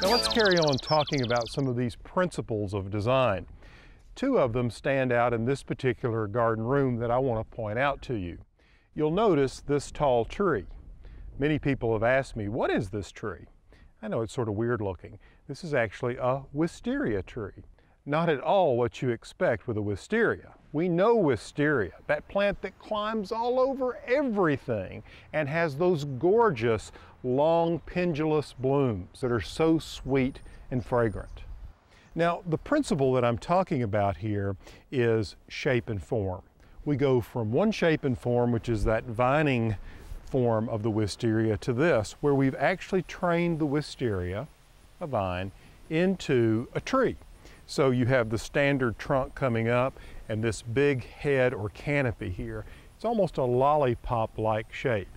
Now let's carry on talking about some of these principles of design. Two of them stand out in this particular garden room that I want to point out to you. You'll notice this tall tree. Many people have asked me, what is this tree? I know it's sort of weird looking. This is actually a wisteria tree. Not at all what you expect with a wisteria. We know wisteria, that plant that climbs all over everything and has those gorgeous, long, pendulous blooms that are so sweet and fragrant. Now, the principle that I'm talking about here is shape and form. We go from one shape and form, which is that vining form of the wisteria, to this, where we've actually trained the wisteria, a vine, into a tree. So you have the standard trunk coming up and this big head or canopy here. It's almost a lollipop-like shape.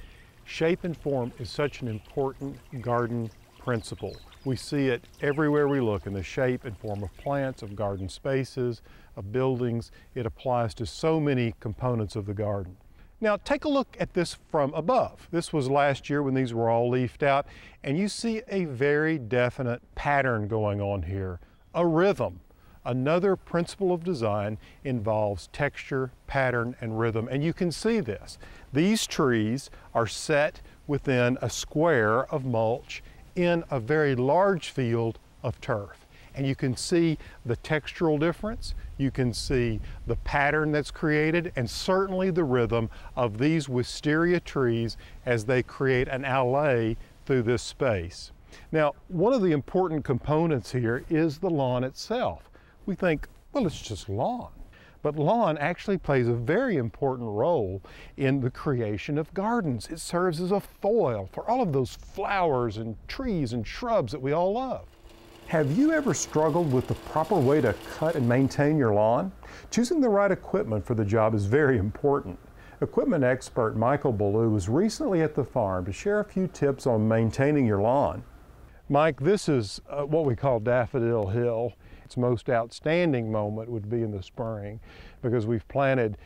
Shape and form is such an important garden principle. We see it everywhere we look in the shape and form of plants, of garden spaces, of buildings. It applies to so many components of the garden. Now take a look at this from above. This was last year when these were all leafed out, and you see a very definite pattern going on here, a rhythm. Another principle of design involves texture, pattern, and rhythm, and you can see this. These trees are set within a square of mulch in a very large field of turf. And you can see the textural difference, you can see the pattern that's created, and certainly the rhythm of these wisteria trees as they create an alley through this space. Now, one of the important components here is the lawn itself. We think, well, it's just lawn. But lawn actually plays a very important role in the creation of gardens. It serves as a foil for all of those flowers and trees and shrubs that we all love. Have you ever struggled with the proper way to cut and maintain your lawn? Choosing the right equipment for the job is very important. Equipment expert Michael Ballou was recently at the farm to share a few tips on maintaining your lawn. Mike, this is what we call Daffodil Hill. Its most outstanding moment would be in the spring because we've planted,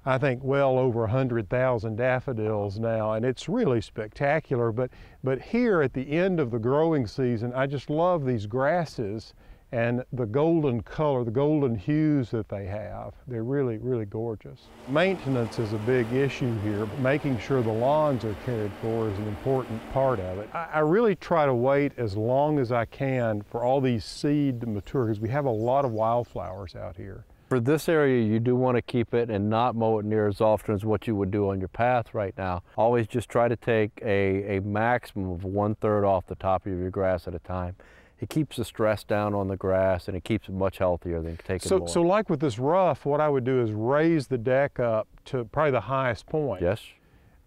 I think, well over 100,000 daffodils now, and it's really spectacular. But here at the end of the growing season, I just love these grasses and the golden color, the golden hues that they have. They're really, really gorgeous. Maintenance is a big issue here, but making sure the lawns are cared for is an important part of it. I really try to wait as long as I can for all these seed to mature because we have a lot of wildflowers out here. For this area, you do want to keep it and not mow it near as often as what you would do on your path right now. Always just try to take a maximum of 1/3 off the top of your grass at a time. It keeps the stress down on the grass and it keeps it much healthier than taking more. So like with this rough, what I would do is raise the deck up to probably the highest point. Yes.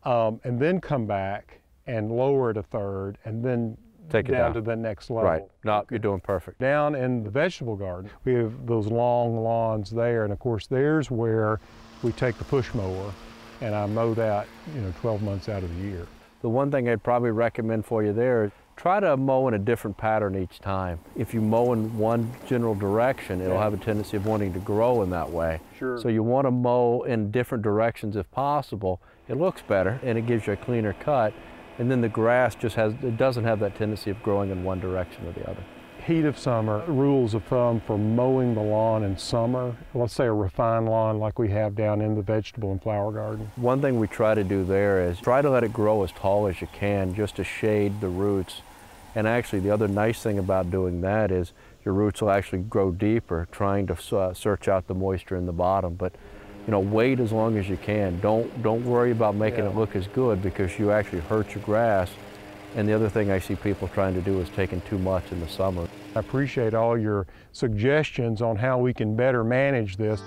And then come back and lower it 1/3 and then take it down to the next level. Right. No, you're doing perfect. Down in the vegetable garden, we have those long lawns there, and of course there's where we take the push mower and I mow that, 12 months out of the year. The one thing I'd probably recommend for you there is try to mow in a different pattern each time. If you mow in one general direction, it'll have a tendency of wanting to grow in that way. Sure. So you want to mow in different directions if possible. It looks better and it gives you a cleaner cut. And then the grass it doesn't have that tendency of growing in one direction or the other. Heat of summer, rules of thumb for mowing the lawn in summer, let's say a refined lawn like we have down in the vegetable and flower garden. One thing we try to do there is try to let it grow as tall as you can just to shade the roots. And actually the other nice thing about doing that is your roots will actually grow deeper, trying to search out the moisture in the bottom. But wait as long as you can. Don't worry about making it look as good because you actually hurt your grass. And the other thing I see people trying to do is taking too much in the summer. I appreciate all your suggestions on how we can better manage this.